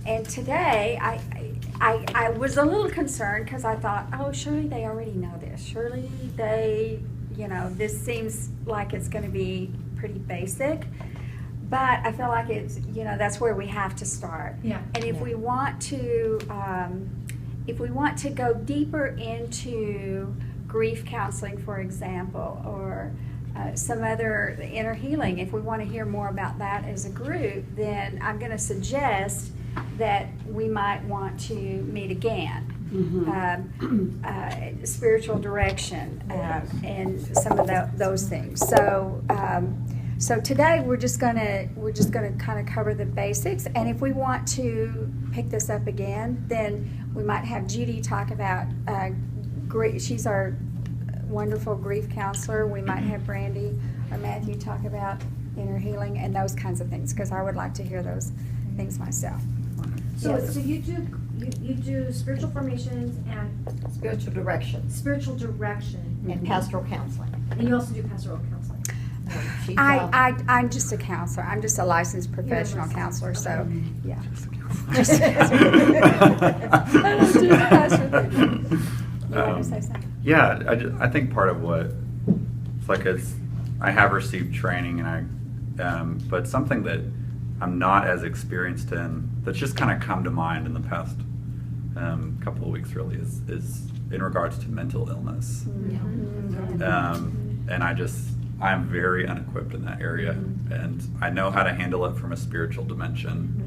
And today, I was a little concerned because I thought, oh, surely they already know this. Surely they, this seems like it's going to be pretty basic. But I feel like it's, that's where we have to start. Yeah. And if we want to go deeper into grief counseling, for example, or some other inner healing, if we want to hear more about that as a group, then I'm going to suggest that we might want to meet again. Spiritual direction and some of those things. So today we're just gonna kind of cover the basics, and if we want to pick this up again, then we might have Judy talk about grief. She's our wonderful grief counselor. We might have Brandy or Matthew talk about inner healing and those kinds of things, because I would like to hear those things myself. So, Yes. so you do spiritual formations and Spiritual direction spiritual direction, and pastoral counseling. and you also do pastoral counseling. She's, I'm just a counselor. I'm just a licensed professional licensed, counselor, so, yeah. I don't do the pastor thing. You want to say something? Yeah, I think part of what it's like is I have received training, and but something that I'm not as experienced in that's just kind of come to mind in the past couple of weeks really is in regards to mental illness. And I'm very unequipped in that area, and I know how to handle it from a spiritual dimension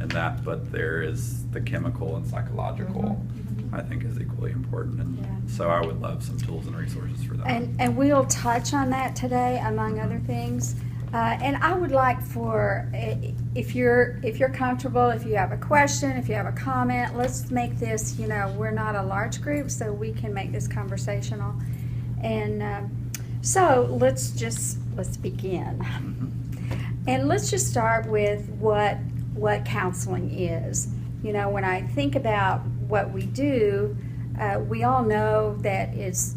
and that, but there is the chemical and psychological I think is equally important, and so I would love some tools and resources for that. And we'll touch on that today, among other things. And I would like for, if you're comfortable, if you have a question, if you have a comment, let's make this, we're not a large group, so we can make this conversational. And so let's begin. And let's just start with what counseling is. When I think about what we do, we all know that it's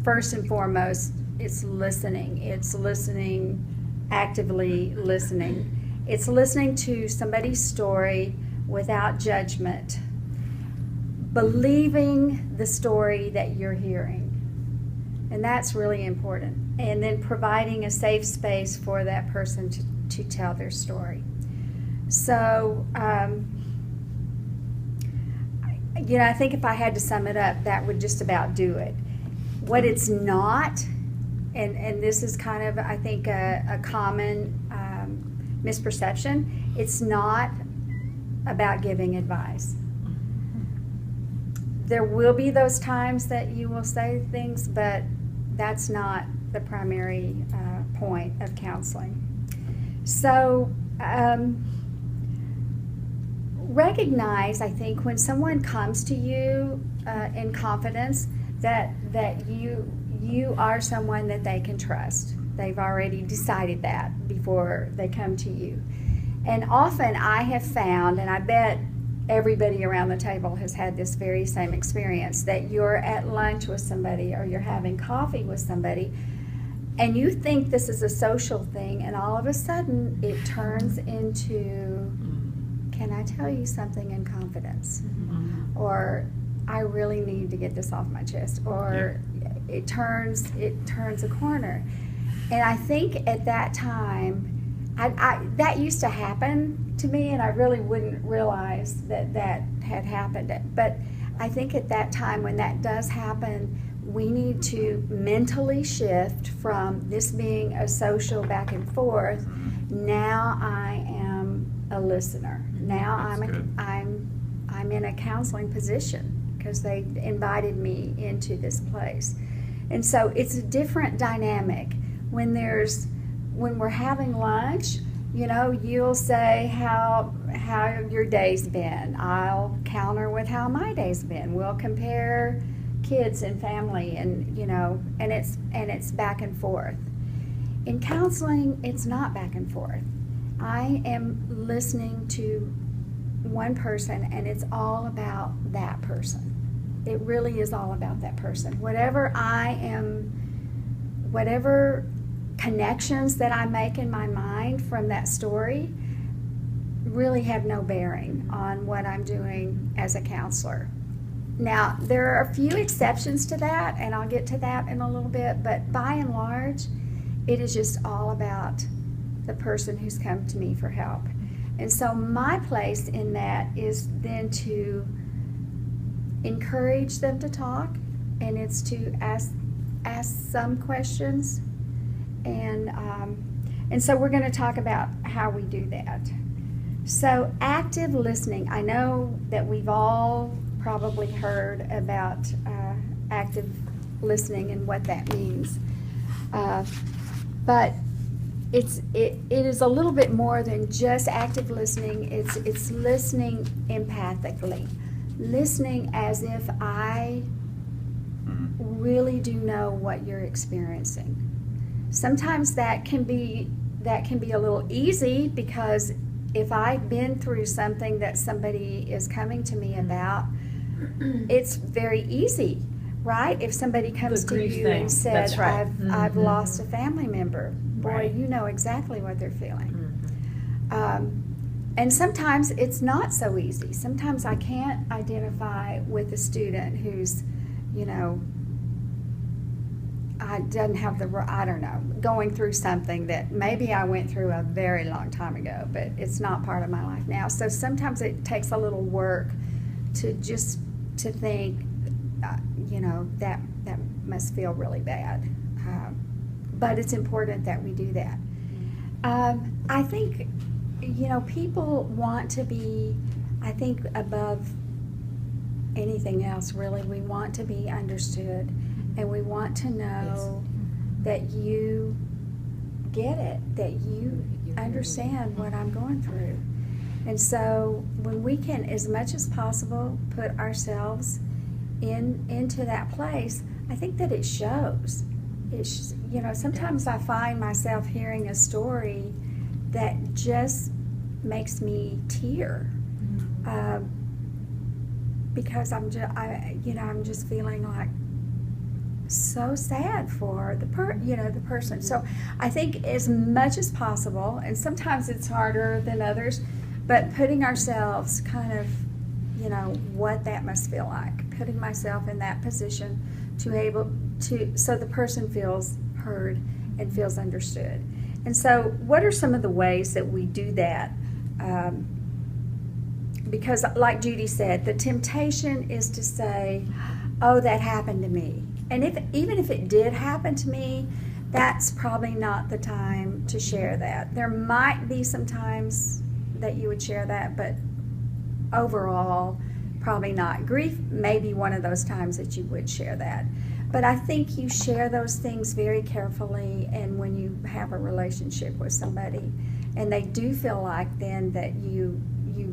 first and foremost, it's listening. It's listening, actively listening. It's listening to somebody's story without judgment, believing the story that you're hearing. And that's really important. And then providing a safe space for that person to tell their story. So, I think if I had to sum it up, that would just about do it. What it's not, and this is kind of, I think, a common misperception, it's not about giving advice. There will be those times that you will say things, but that's not the primary point of counseling. So, recognize, I think, when someone comes to you in confidence that you are someone that they can trust. They've already decided that before they come to you. And often I have found, and I bet everybody around the table has had this very same experience, that you're at lunch with somebody or you're having coffee with somebody and you think this is a social thing, and all of a sudden it turns into, can I tell you something in confidence? Or I really need to get this off my chest. Or it turns a corner. And I think at that time, that used to happen to me, and I really wouldn't realize that had happened. But I think at that time when that does happen, we need to mentally shift from this being a social back and forth. Now I am a listener. Now I'm in a counseling position because they invited me into this place. And so it's a different dynamic. When we're having lunch, you'll say how your day's been. I'll counter with how my day's been. We'll compare kids and family, and it's back and forth. In counseling, it's not back and forth. I am listening to one person, and it's all about that person. It really is all about that person. Whatever connections that I make in my mind from that story, really have no bearing on what I'm doing as a counselor. Now, there are a few exceptions to that, and I'll get to that in a little bit, but by and large, it is just all about the person who's come to me for help. And so my place in that is then to encourage them to talk, and it's to ask some questions, and so we're going to talk about how we do that. So active listening. I know that we've all probably heard about active listening and what that means, but it is a little bit more than just active listening. It's listening empathically, listening as if I really do know what you're experiencing. Sometimes that can be a little easy, because if I've been through something that somebody is coming to me about, it's very easy, right? If somebody comes The to grief you thing. and said, That's right. I've lost a family member, boy, Right. you know exactly what they're feeling. And sometimes it's not so easy. Sometimes I can't identify with a student who's, doesn't have I don't know, going through something that maybe I went through a very long time ago, but it's not part of my life now. So sometimes it takes a little work to think, that must feel really bad. But it's important that we do that. I think, people want to be, above anything else, really, we want to be understood, and we want to know that you get it, that you understand what I'm going through. And so when we can, as much as possible, put ourselves into that place, I think that it shows. Sometimes I find myself hearing a story that just makes me tear, because I'm just feeling like so sad for the person. So I think as much as possible, and sometimes it's harder than others, but putting ourselves kind of, what that must feel like, putting myself in that position so the person feels heard and feels understood. And so what are some of the ways that we do that? Because like Judy said, the temptation is to say, oh, that happened to me. And even if it did happen to me, that's probably not the time to share that. There might be some times that you would share that, but overall, probably not. Grief may be one of those times that you would share that. But I think you share those things very carefully, and when you have a relationship with somebody, and they do feel like then that you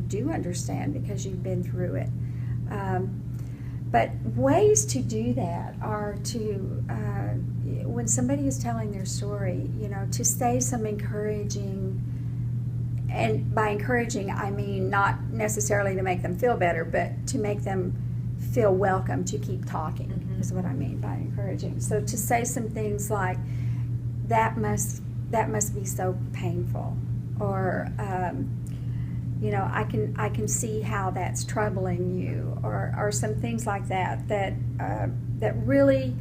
do understand because you've been through it. But ways to do that are to, when somebody is telling their story, to say some encouraging, and by encouraging, I mean not necessarily to make them feel better, but to make them feel welcome to keep talking, is what I mean by encouraging. So to say some things like, that must be so painful, or I can see how that's troubling you, or some things like that really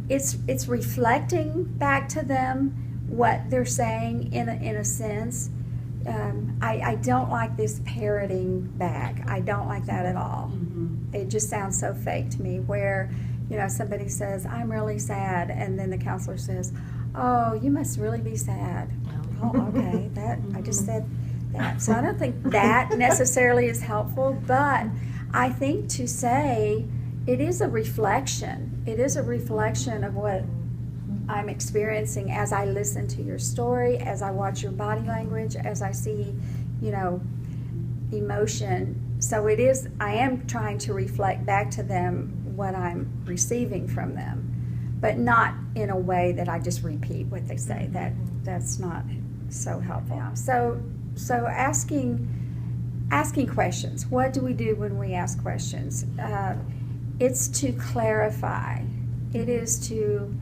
it's reflecting back to them what they're saying in a sense. I don't like this parroting back. I don't like that at all. It just sounds so fake to me, where somebody says, I'm really sad, and then the counselor says, oh, you must really be sad. Oh, okay, I just said that. So I don't think that necessarily is helpful, but I think to say it is a reflection. It is a reflection of what I'm experiencing as I listen to your story, as I watch your body language, as I see, emotion. So I am trying to reflect back to them what I'm receiving from them, but not in a way that I just repeat what they say. That's not so helpful. So asking questions. What do we do when we ask questions? It's to clarify. It is to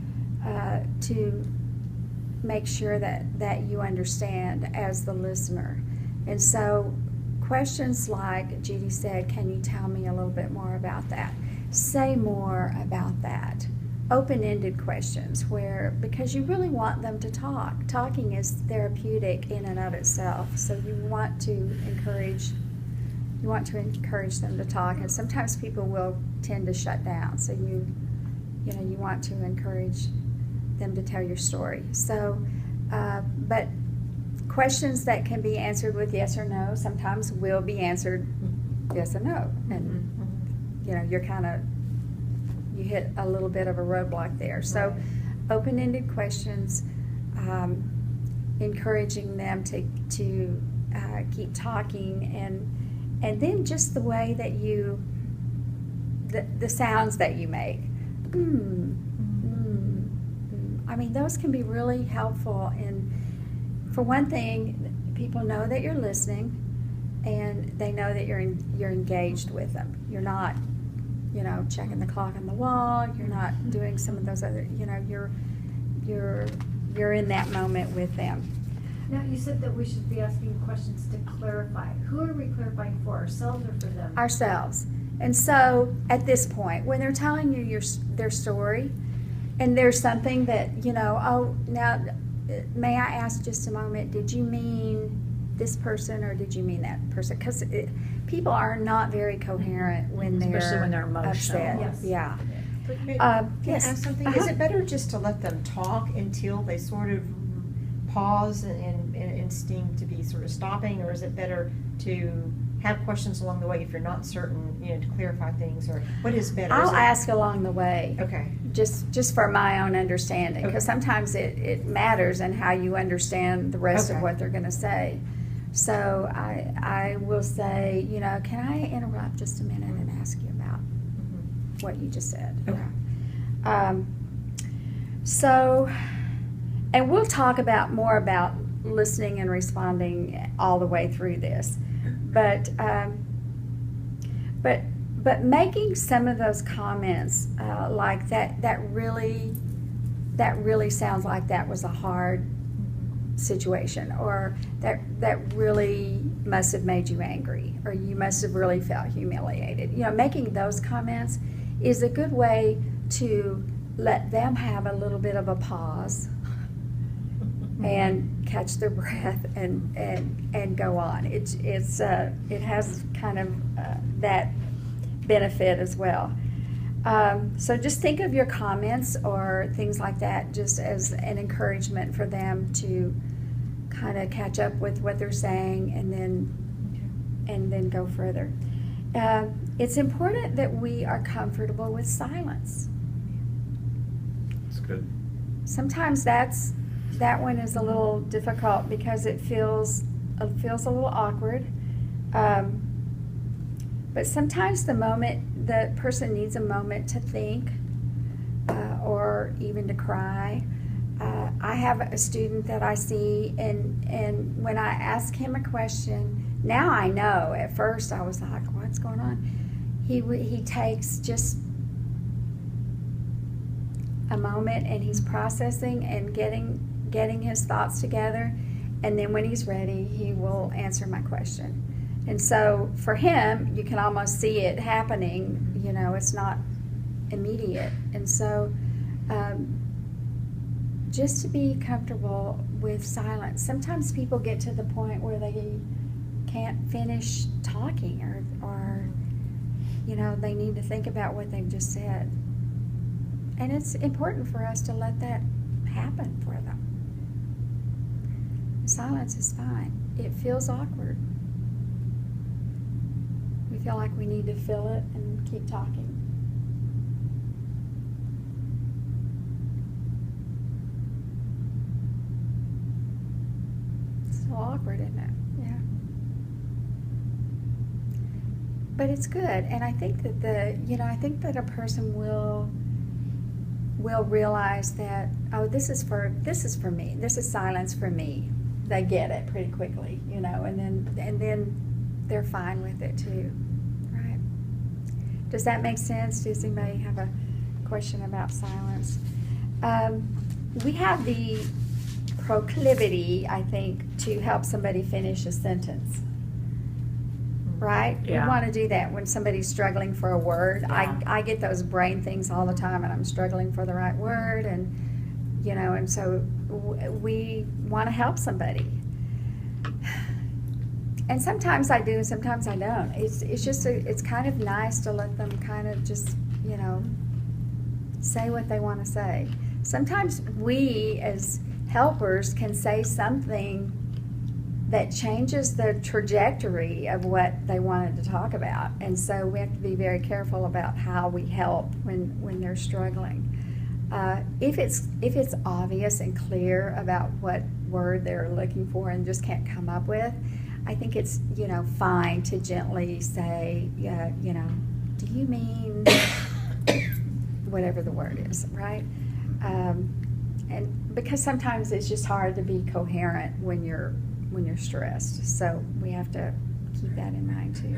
make sure that you understand as the listener, And so questions like Judy said, can you tell me a little bit more about that? Say more about that. Open-ended questions because you really want them to talk. Talking is therapeutic in and of itself. So you want to encourage them to talk, and sometimes people will tend to shut down. So you want to encourage them to tell your story. So, but questions that can be answered with yes or no sometimes will be answered yes or no, and you hit a little bit of a roadblock there. So, open-ended questions, encouraging them to keep talking, and then just the way that the sounds that you make. I mean, those can be really helpful. And for one thing, people know that you're listening, and they know that you're engaged with them. You're not, checking the clock on the wall. You're not doing some of those other. You're in that moment with them. Now, you said that we should be asking questions to clarify. Who are we clarifying for, ourselves or for them? Ourselves. And so at this point, when they're telling you their story, and there's something that, now, may I ask just a moment, did you mean this person or did you mean that person? Because people are not very coherent when they're Especially when they're emotional. upset. Yes. Yeah. But can Yes. I ask something? Uh-huh. Is it better just to let them talk until they sort of pause and seem to be sort of stopping, or is it better to have questions along the way if you're not certain, to clarify things, or what is better? I'll ask along the way. Okay. Just for my own understanding, because Okay. sometimes it matters in how you understand the rest of Okay. what they're going to say. So I will say, can I interrupt just a minute and ask you about what you just said? Okay. So, and we'll talk more about listening and responding all the way through this, but making some of those comments like that really sounds like that was a hard situation, or that really must have made you angry, or you must have really felt humiliated. Making those comments is a good way to let them have a little bit of a pause and catch their breath and go on. It has kind of that benefit as well. So just think of your comments or things like that just as an encouragement for them to kind of catch up with what they're saying and then go further. It's important that we are comfortable with silence. That's good. Sometimes that one is a little difficult because it feels a little awkward. But sometimes the person needs a moment to think or even to cry. I have a student that I see, and when I ask him a question, now I know. At first I was like, what's going on? He takes just a moment, and he's processing and getting his thoughts together, and then when he's ready, he will answer my question. And so for him, you can almost see it happening. It's not immediate. And so just to be comfortable with silence. Sometimes people get to the point where they can't finish talking, or they need to think about what they've just said. And it's important for us to let that happen for them. Silence is fine. It feels awkward. We feel like we need to fill it and keep talking. It's so awkward, isn't it? Yeah. But it's good, and I think that a person will realize that, oh, this is for me. This is silence for me. They get it pretty quickly, and then they're fine with it too. Right? Does that make sense? Does anybody have a question about silence? We have the proclivity, I think, to help somebody finish a sentence. Right? Yeah. We want to do that when somebody's struggling for a word. Yeah. I get those brain things all the time, and I'm struggling for the right word, and and so we want to help somebody. And sometimes I do, and sometimes I don't. It's just it's kind of nice to let them kind of just say what they want to say. Sometimes we as helpers can say something that changes the trajectory of what they wanted to talk about, and so we have to be very careful about how we help when they're struggling. If it's obvious and clear about what word they're looking for and just can't come up with, I think it's fine to gently say, do you mean whatever the word is, right? And because sometimes it's just hard to be coherent when you're stressed, so we have to keep that in mind too.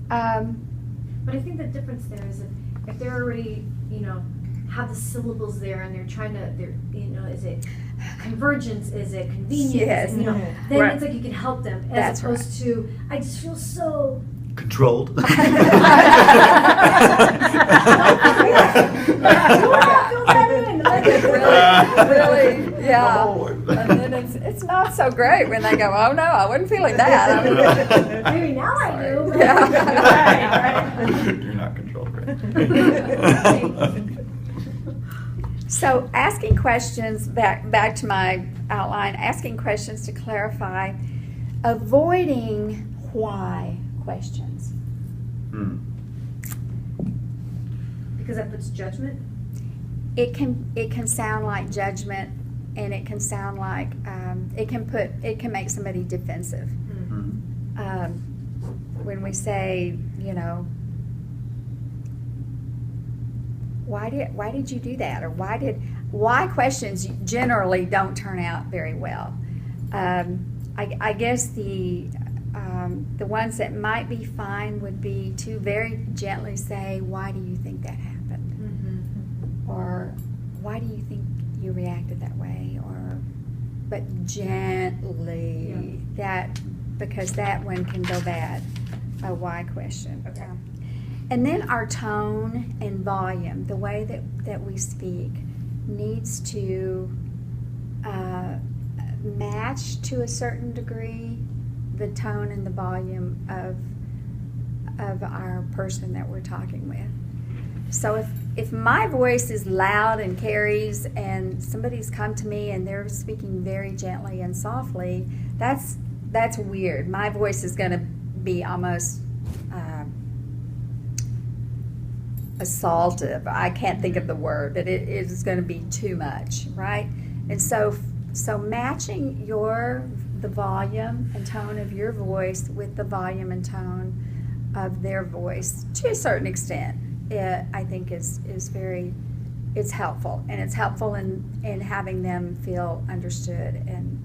But I think the difference there is if they're already, have the syllables there and they're trying to, is it convergence, is it convenience, Yes. then Right. it's like you can help them as That's right. opposed to, I just feel so. Controlled. Really, yeah. Oh, Lord. And then it's not so great when they go, oh no, I wasn't feeling that. Maybe now I do. But Yeah. You're not controlled, right? So asking questions, back to my outline, asking questions to clarify, avoiding why questions. because that puts judgment. It can sound like judgment, and it can sound like it can make somebody defensive. When we say, why did you do that, or why questions generally don't turn out very well. I guess the ones that might be fine would be to very gently say, why do you think that happened? Or why do you think you reacted that way? But gently, because that one can go bad, a why question. Okay. And then our tone and volume, the way that we speak, needs to match to a certain degree the tone and the volume of our person that we're talking with. So if my voice is loud and carries, and somebody's come to me and they're speaking very gently and softly, that's weird. My voice is going to be almost assaultive. I can't think of the word, but it is going to be too much, right? And so matching the volume and tone of your voice with the volume and tone of their voice to a certain extent, I think is very, it's helpful, and it's helpful in having them feel understood and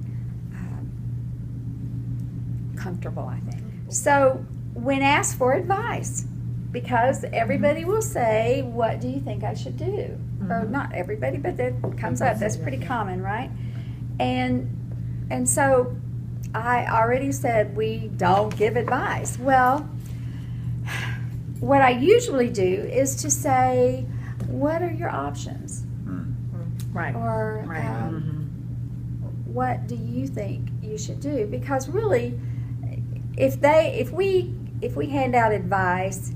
comfortable, I think. So when asked for advice, because everybody will say, what do you think I should do? Or not everybody, but that comes up. That's pretty common, right? And so I already said we don't give advice. Well, what I usually do is to say, what are your options? Right. Or Right. what do you think you should do? Because really, if we hand out advice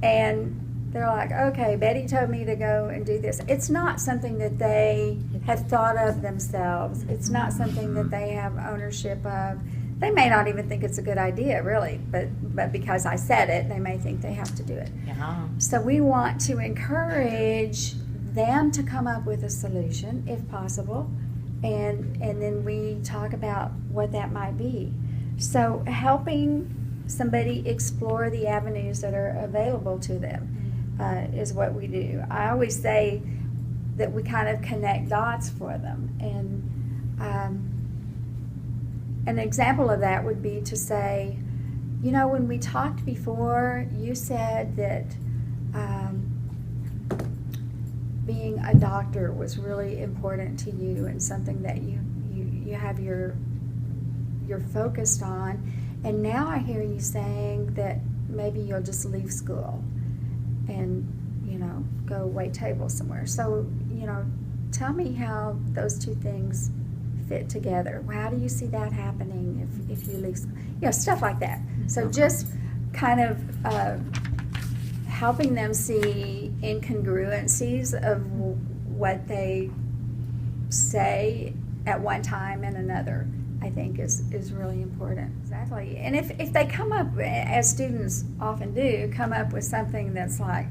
and they're like, okay, Betty told me to go and do this, it's not something that they have thought of themselves. It's not something that they have ownership of. They may not even think it's a good idea, really, but because I said it, they may think they have to do it. Yeah. So we want to encourage them to come up with a solution, if possible, and then we talk about what that might be. So helping somebody explore the avenues that are available to them is what we do. I always say that we kind of connect dots for them, and an example of that would be to say, when we talked before, you said that being a doctor was really important to you and something that you have you're focused on, and now I hear you saying that maybe you'll just leave school and, you know, go wait tables somewhere. So, you know, tell me how those two things fit together. How do you see that happening if you leave school? You know, stuff like that. So just kind of helping them see incongruencies of what they say at one time and another, I think is really important. Exactly. And if they come up, as students often do, come up with something that's like,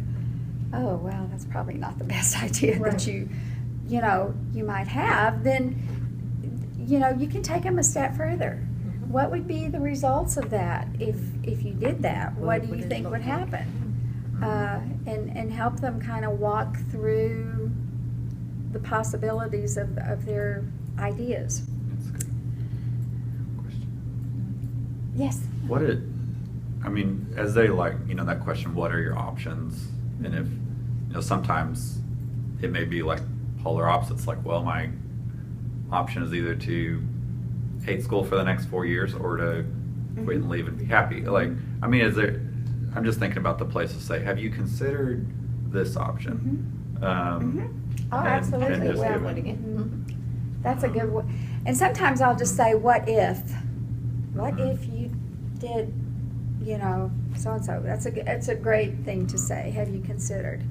oh, well, that's probably not the best idea Right. that you know, you might have, then, you know, you can take them a step further. What would be the results of that if you did that? What do you think would happen? And help them kind of walk through the possibilities of their ideas. That's good. Question. Yes. I mean, as they like, you know, that question, what are your options? And if, you know, sometimes it may be like polar opposites, like, well, my option is either to hate school for the next 4 years or to quit and leave and be happy. Like, I mean, I'm just thinking about the place to say, have you considered this option? Oh, absolutely. And just Well, give What them- again? That's a good one. And sometimes I'll just say, what if? What Mhm. if you did, you know, so-and-so? That's a great thing to say. Have you considered?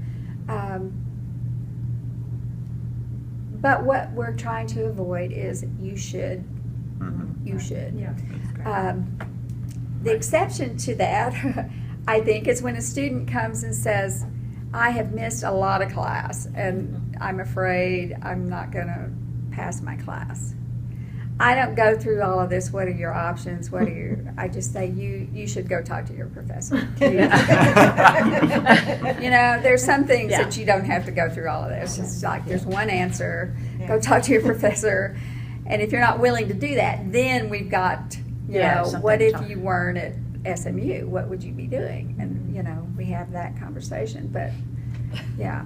But what we're trying to avoid is you should, Mhm. you should. Yeah. That's good. The exception to that, I think, is when a student comes and says, I have missed a lot of class and I'm afraid I'm not going to pass my class. I don't go through all of this, what are your options, I just say, you should go talk to your professor. You know, there's some things Yeah. that you don't have to go through all of this. It's like, there's one answer, go talk to your professor. And if you're not willing to do that, then we've got, you know, something what to if talk- you weren't at SMU? What would you be doing? And, you know, we have that conversation. But, yeah,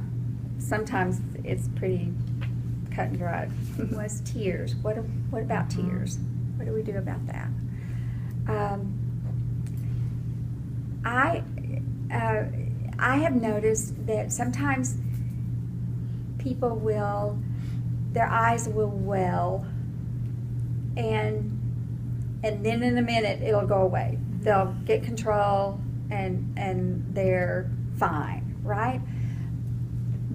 sometimes it's pretty cut and dried. Was tears. What about tears? What do we do about that? I have noticed that sometimes people their eyes will well, and then in a minute it'll go away. They'll get control and they're fine, right?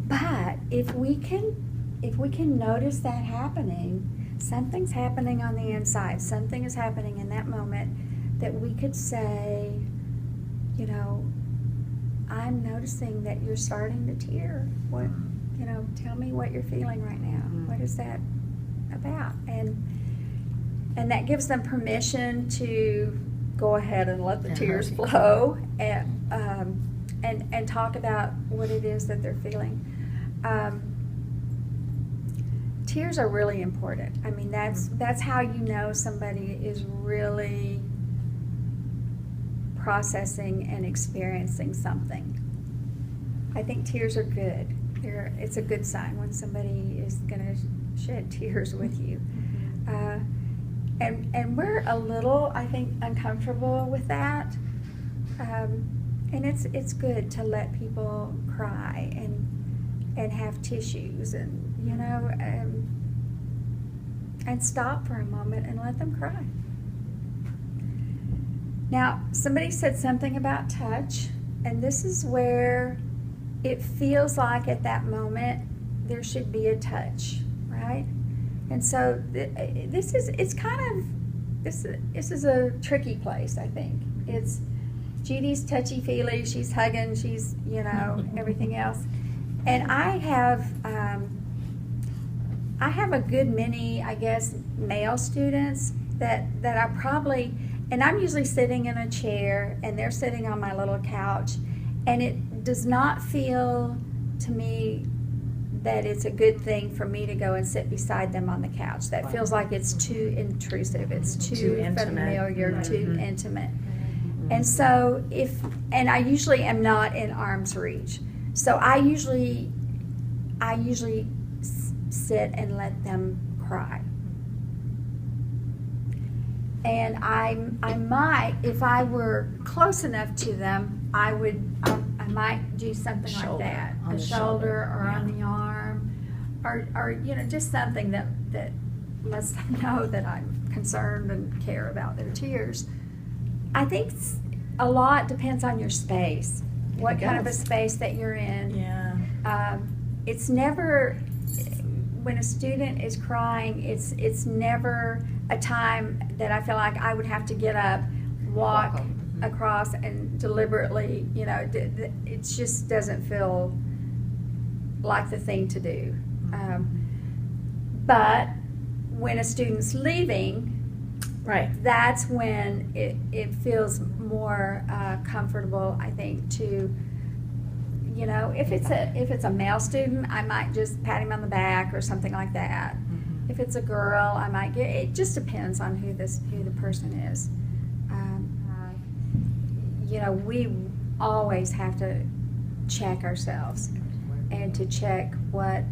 But if we can notice that happening, something's happening on the inside, something is happening in that moment that we could say, you know, I'm noticing that you're starting to tear. What, you know, tell me what you're feeling right now. What is that about? And that gives them permission to go ahead and let the tears flow and talk about what it is that they're feeling. Tears are really important. I mean, that's how you know somebody is really processing and experiencing something. I think tears are good. It's a good sign when somebody is going to shed tears with you. And we're a little, I think, uncomfortable with that. And it's good to let people cry and have tissues and, you know, and stop for a moment and let them cry. Now, somebody said something about touch, and this is where it feels like at that moment there should be a touch, right? And so this is a tricky place, I think. It's Judy's touchy-feely, she's hugging, she's, you know, everything else. And I have a good many, I guess, male students that I probably, and I'm usually sitting in a chair and they're sitting on my little couch, and it does not feel to me that it's a good thing for me to go and sit beside them on the couch. That feels like it's too intrusive, it's too intimate. familiar, too intimate. And so and I usually am not in arm's reach. So I I usually sit and let them cry. And I might, if I were close enough to them, I might do something like Shoulder, that, on a the shoulder shoulder, or on yeah. the arm, or just something that lets them know that I'm concerned and care about their tears. I think a lot depends on your space, what kind of a does. space that you're in. Yeah. It's never, when a student is crying, it's never a time that I feel like I would have to get up, walk Walk 'em. across and deliberately, it just doesn't feel like the thing to do. But when a student's leaving, Right. that's when it feels more comfortable, I think, to, if it's a male student, I might just pat him on the back or something like that. If it's a girl, I might it just depends on who the person is. We always have to check ourselves and to check what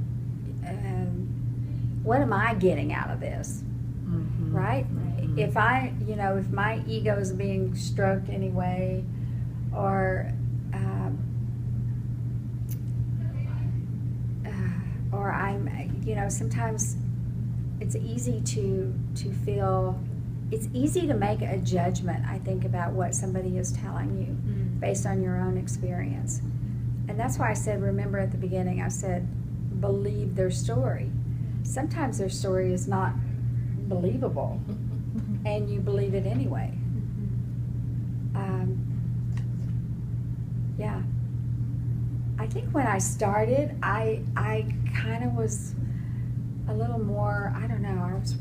am I getting out of this, right? If if my ego is being stroked anyway, or I'm, sometimes it's easy to feel, it's easy to make a judgment, I think, about what somebody is telling you based on your own experience. And that's why I said, remember at the beginning, I said, believe their story. Sometimes their story is not believable, and you believe it anyway. Yeah. I think when I started, I kind of was a little more, I don't know, I was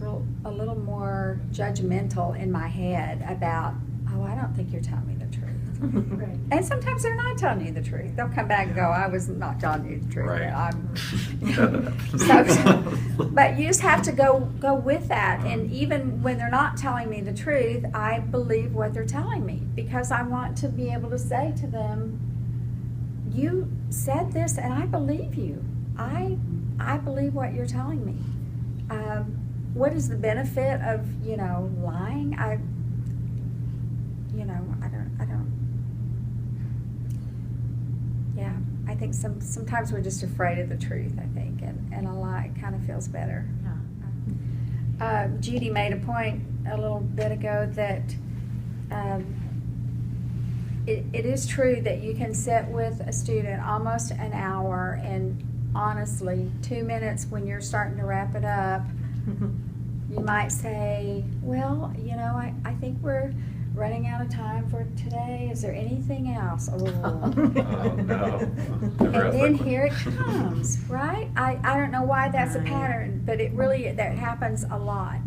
a little more judgmental in my head about, I don't think you're telling me the truth. Right. And sometimes they're not telling you the truth. They'll come back and go, I was not telling you the truth. Right. But you just have to go with that. And even when they're not telling me the truth, I believe what they're telling me, because I want to be able to say to them, you said this and I believe you. I believe what you're telling me. What is the benefit of, lying? I don't. Yeah, I think sometimes we're just afraid of the truth, I think, and a lie kind of feels better. Judy made a point a little bit ago that it is true that you can sit with a student almost an hour, and honestly, 2 minutes when you're starting to wrap it up, you might say, well, I think we're running out of time for today. Is there anything else? Oh, no. And then here it comes, right? I don't know why that's a pattern, but that happens a lot.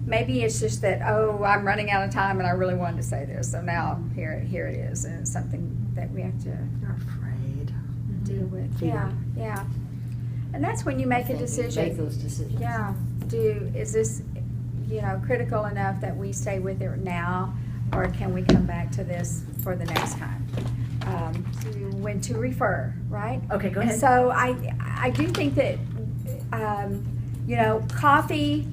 Maybe it's just that, I'm running out of time and I really wanted to say this, so now here it is, and it's something that we have to You're afraid. deal with. Fear. Yeah. And that's when you make a Make decision. those decisions. Yeah. Is this, critical enough that we stay with it now, or can we come back to this for the next time? When to refer, right? Okay, go And ahead. so I do think that, coffee,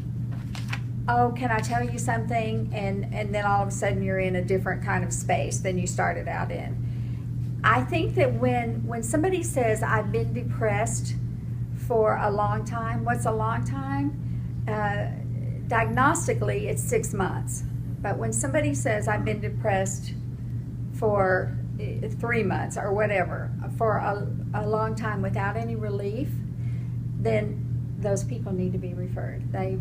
can I tell you something? And then all of a sudden you're in a different kind of space than you started out in. I think that when somebody says, I've been depressed for a long time, what's a long time? Diagnostically, it's 6 months. But when somebody says, I've been depressed for 3 months or whatever, for a long time without any relief, then those people need to be referred. They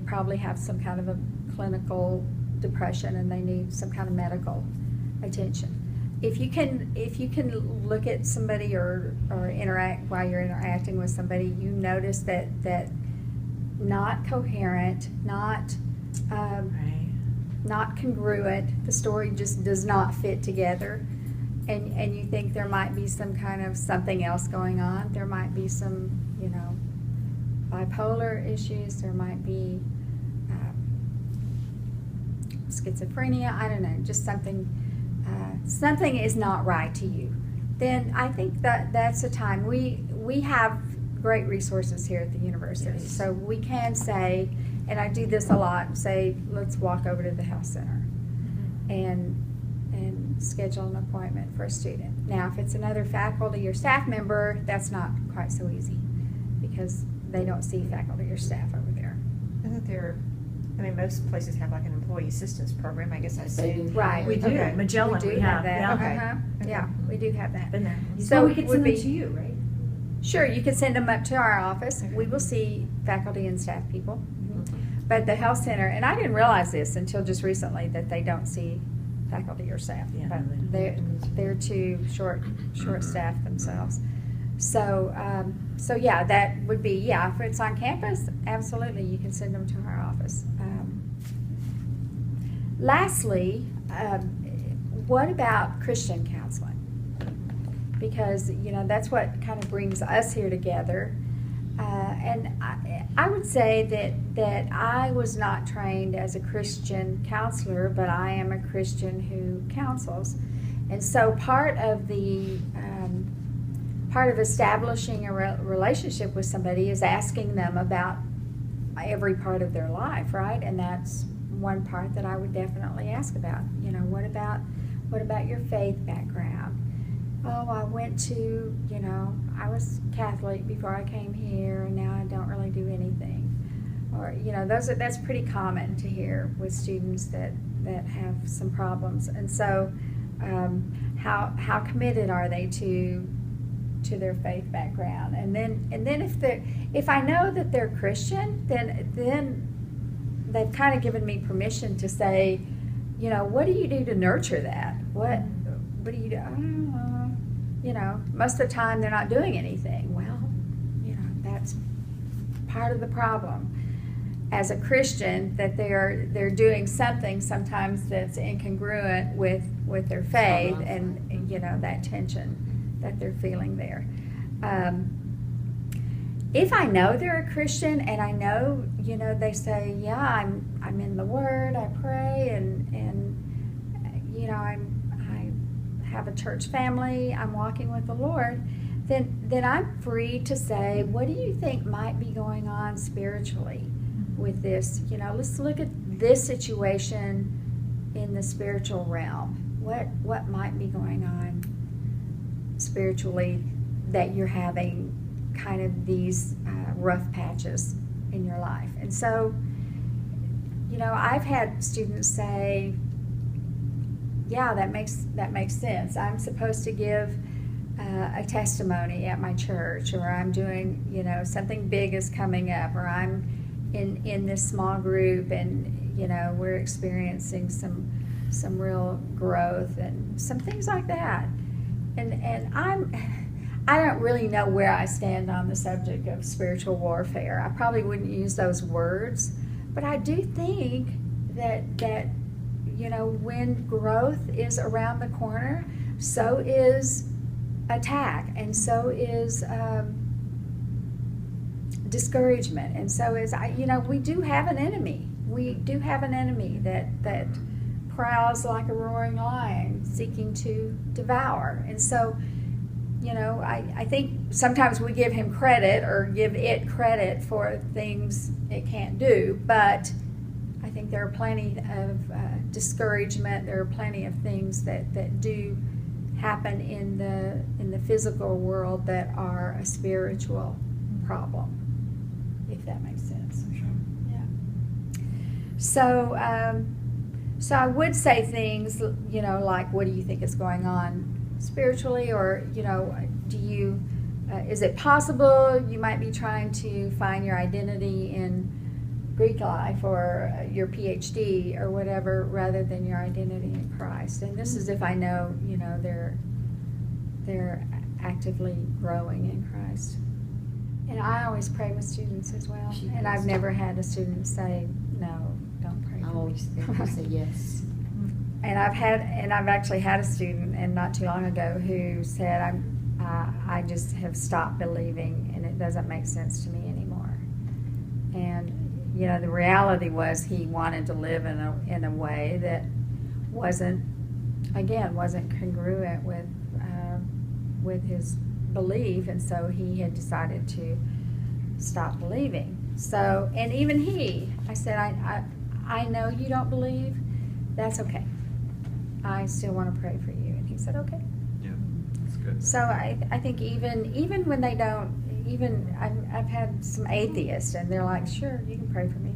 probably have some kind of a clinical depression and they need some kind of medical attention. If you can look at somebody or interact while you're interacting with somebody, you notice that not coherent, not congruent, the story just does not fit together, and you think there might be some kind of something else going on. There might be some, bipolar issues. There might be schizophrenia. I don't know, just something is not right to you. then I think that that's a time. We have great resources here at the university. Yes. So we can say, and I do this a lot, say, let's walk over to the health center and schedule an appointment for a student. Now, if it's another faculty or staff member, that's not quite so easy because they don't see faculty or staff over there. Isn't there, I mean, most places have like an employee assistance program, I guess I They say. do. Right. We do. Okay. Magellan, we do we have have. that. Yeah. Okay. Uh-huh. Okay. Yeah, we do have that. Been there. So So we it could would send them be- to you, right? Sure, you can send them up to our office. Okay. We will see faculty and staff people. But the health center, and I didn't realize this until just recently, that they don't see faculty or staff. Yeah, But they- they're too short-staffed themselves. So, so yeah, that would be, yeah, if it's on campus, absolutely, you can send them to our office. Lastly, what about Christian counseling? Because, you know, that's what kind of brings us here together. And I would say that I was not trained as a Christian counselor, but I am a Christian who counsels. And so part of establishing a relationship with somebody is asking them about every part of their life, right? And that's one part that I would definitely ask about. You know, what about your faith background? Oh, I went to, you know, I was Catholic before I came here, and now I don't really do anything. Or, you know, that's pretty common to hear with students that have some problems. And so, how committed are they to their faith background? And then if I know that they're Christian, then they've kind of given me permission to say, you know, what do you do to nurture that? What do you do? I don't know. You know, most of the time they're not doing anything. Well, you know, that's part of the problem. As a Christian, that they're doing something sometimes that's incongruent with their faith, and you know, that tension that they're feeling there. If I know they're a Christian and I know, you know, they say, yeah, I'm in the Word, I pray, and you know, I have a church family, I'm walking with the Lord, then I'm free to say, what do you think might be going on spiritually with this? You know, let's look at this situation in the spiritual realm. What might be going on spiritually that you're having kind of these rough patches in your life? And so, you know, I've had students say, yeah, that makes sense. I'm supposed to give a testimony at my church, or I'm doing, you know, something big is coming up, or I'm in this small group, and you know, we're experiencing some real growth and some things like that. And I don't really know where I stand on the subject of spiritual warfare. I probably wouldn't use those words, but I do think that you know, when growth is around the corner, so is attack, and so is discouragement, and so is, you know, we do have an enemy. We do have an enemy that prowls like a roaring lion, seeking to devour. And so, you know, I think sometimes we give him credit or give it credit for things it can't do, but I think there are plenty of discouragement. There are plenty of things that do happen in the physical world that are a spiritual problem, if that makes sense. Yeah. So, so I would say things, you know, like, what do you think is going on spiritually, or, you know, do you, is it possible you might be trying to find your identity in Greek life or your PhD or whatever, rather than your identity in Christ? And this is if I know, you know, they're actively growing in Christ. And I always pray with students as well. She And does. I've never had a student say, no, don't pray I for me. always think you say yes. And I've actually had a student, and not too long ago, who said, I just have stopped believing, and it doesn't make sense to me anymore. And you know, the reality was he wanted to live in a way that wasn't congruent with with his belief, and so he had decided to stop believing. So, and even I said, I know you don't believe, that's okay. I still want to pray for you. And he said, okay. Yeah, that's good. So I think even when they don't, even I've had some atheists, and they're like, sure, you can pray for me.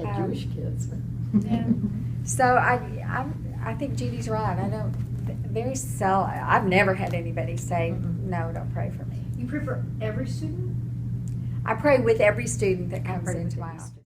Had Jewish kids. Yeah. So I think Judy's right. I don't very seldom. I've never had anybody say no, don't pray for me. You pray for every student? I pray with every student that comes Pray with into my every office.